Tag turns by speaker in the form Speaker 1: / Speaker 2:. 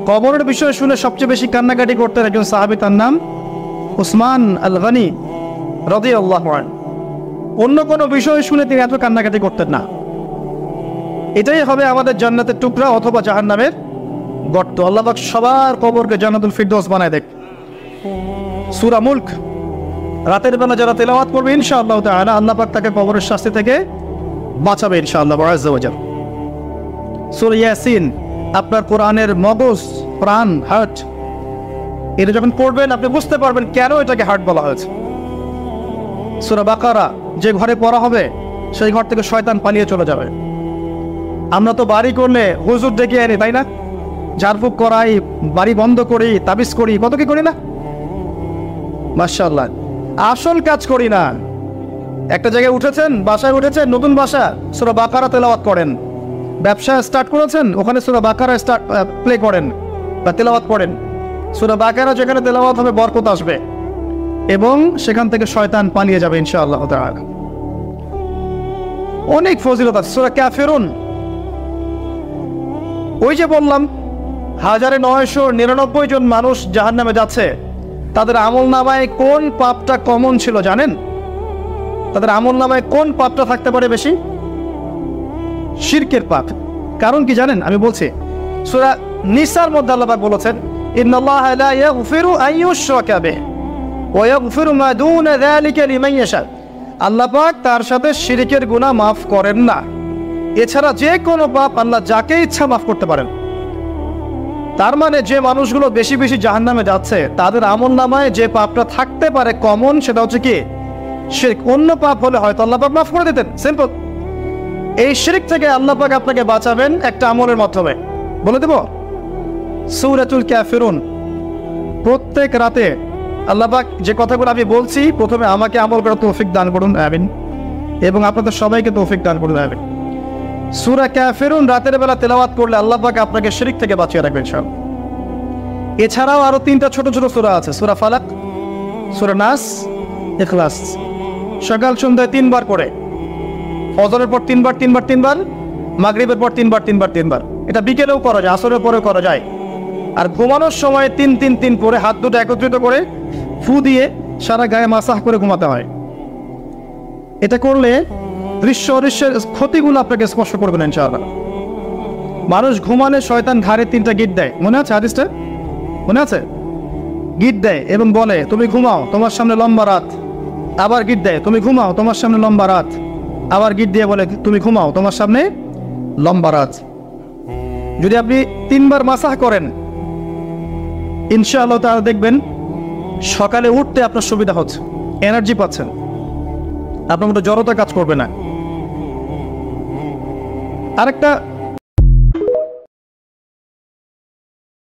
Speaker 1: কবরের বিষয় শুনে সবচেয়ে বেশি কান্নাকাটি করতেন একজন সাহাবী, তার নাম উসমান আল গনি রাদিয়াল্লাহু আনহু। অন্য কোনো বিষয় শুনে তিনি এত কান্নাকাটি করতেন না। এটাই হবে আমাদের জান্নাতের টুকরা অথবা জাহান্নামের গর্ত। আল্লাহ পাক সবার কবরকে জান্নাতুল ফিরদৌস বানায় দেখ। সূরা মুলক রাতের বেলা যারা তেলাওয়াত করবে ইনশাআল্লাহ তাআলা আল্লাহ পাক তাকে কবরের শাস্তি থেকে বাঁচাবে ইনশাআল্লাহ আযজা ওয়া জাল। সূরা ইয়াসিন আপনার কোরআনের মগজ, প্রাণ, হার্ট, এটা যখন পড়বেন আপনি বুঝতে পারবেন কেন এটাকে হার্ট বলা হয়েছে। সূরা বাকারা যে ঘরে পড়া হবে সেই ঘর থেকে শয়তান পালিয়ে চলে যাবে। আমরা তো বাড়ি করলে হুজুর ডেকে আনি, তাই না? ঝাড়ফুঁক করাই, বাড়ি বন্ধ করি, তাবিজ করি, কত কি করি না? মাশাআল্লাহ, আসল কাজ করি না। একটা জায়গায় উঠেছেন, বাসায় উঠেছেন, নতুন বাসা, সূরা বাকারা তেলাওয়াত করেন। ব্যবসা স্টার্ট করেছেন, ওখানে সূরা বাকারা প্লে করেন বা তেলাওয়াত করেন। সূরা বাকারা যেখানে তেলাওয়াত হবে বরকত আসবে এবং সেখান থেকে শয়তান পালিয়ে যাবে ইনশাআল্লাহ তাআলা। অনেক ফজিলত আছে। সূরা কাফিরুন, ওই যে বললাম 1999 জন মানুষ জাহান্নামে যাচ্ছে, তাদের আমলনামায় কোন পাপটা কমন ছিল জানেন? তাদের আমলনামায় কোন পাপটা থাকতে পারে বেশি? শিরকের পাপ। কারণ কি জানেন? আমি বলছি, সূরা নিসার মধ্যে আল্লাহ পাক বলেছেন, ইন্নাল্লাহা লা ইয়াগফিরু আন ইউশরাকা বিহি ওয়া ইয়াগফিরু মা দুনা যালিকা লিমান ইয়াশা। আল্লাহ পাক তার সাথে শিরকের গুনাহ মাফ করেন না, এছাড়া যে কোনো পাপ আল্লাহ যাকে ইচ্ছা মাফ করতে পারেন। তার মানে যে মানুষগুলো বেশি বেশি জাহান্নামে যাচ্ছে তাদের আমলনামায় যে পাপটা থাকতে পারে কমন, সেটা হচ্ছে কি? শিরক। অন্য পাপ হলে হয়তো আল্লাহ পাক মাফ করে দিতেন, সিম্পল। এই শিরক থেকে আল্লাহ পাক আপনাকে বাঁচাবেন একটা আমলের মাধ্যমে। বলে দেব, সূরাতুল কাফিরুন প্রত্যেক রাতে আল্লাহ পাক যে কথাগুলো আমি বলছি, প্রথমে আমাকে আমল করার তৌফিক দান করুন, আমিন, এবং আপনাদের সবাইকে তৌফিক দান করুন, আমিন। সূরা কাফিরুন রাতের বেলা তেলাওয়াত করলে আল্লাহ পাক আপনাকে শিরক থেকে বাঁচিয়ে রাখবেন সব। এছাড়াও আরো 3টা ছোট ছোট সূরা আছে, সূরা ফালাক, সূরা নাস, ইখলাস। সকাল সন্ধ্যায় 3 বার করে, ফজরের পর 3 বার 3 বার 3 বার, মাগরিবের পর 3 বার 3 বার 3 বার। এটা বিকেলেও করা যায়, আসরের পরেও করা যায়। আর ঘুমানোর সময় 3-3-3 করে হাত দুটো একত্রিত করে ফু দিয়ে সারা গায়ে মাসাহ করে ঘুমাতে হয়। এটা করলে দৃশ্য অদৃশ্যের ক্ষতিগুলো আপনাকে স্পর্শ করবে না ইনশাআল্লাহ। মানুষ ঘুমালে শয়তান ঘাড়ে 3টা গিট দেয়, মনে আছে হাদিসটা? মনে আছে? গিট দেয় এবং বলে, তুমি ঘুমাও, তোমার সামনে লম্বা রাত। আবার গিট দেয়, তুমি ঘুমাও, তোমার সামনে লম্বা রাত। আবার গিট দিয়ে বলে, তুমি ঘুমাও, তোমার সামনে লম্বা রাত। যদি আপনি 3 বার মাসাহ করেন ইনশাআল্লাহ তাআলা দেখবেন সকালে উঠতে আপনার সুবিধা হচ্ছে, এনার্জি পাচ্ছেন, আপনার মধ্যে জড়তা কাজ করবে না। আরেকটা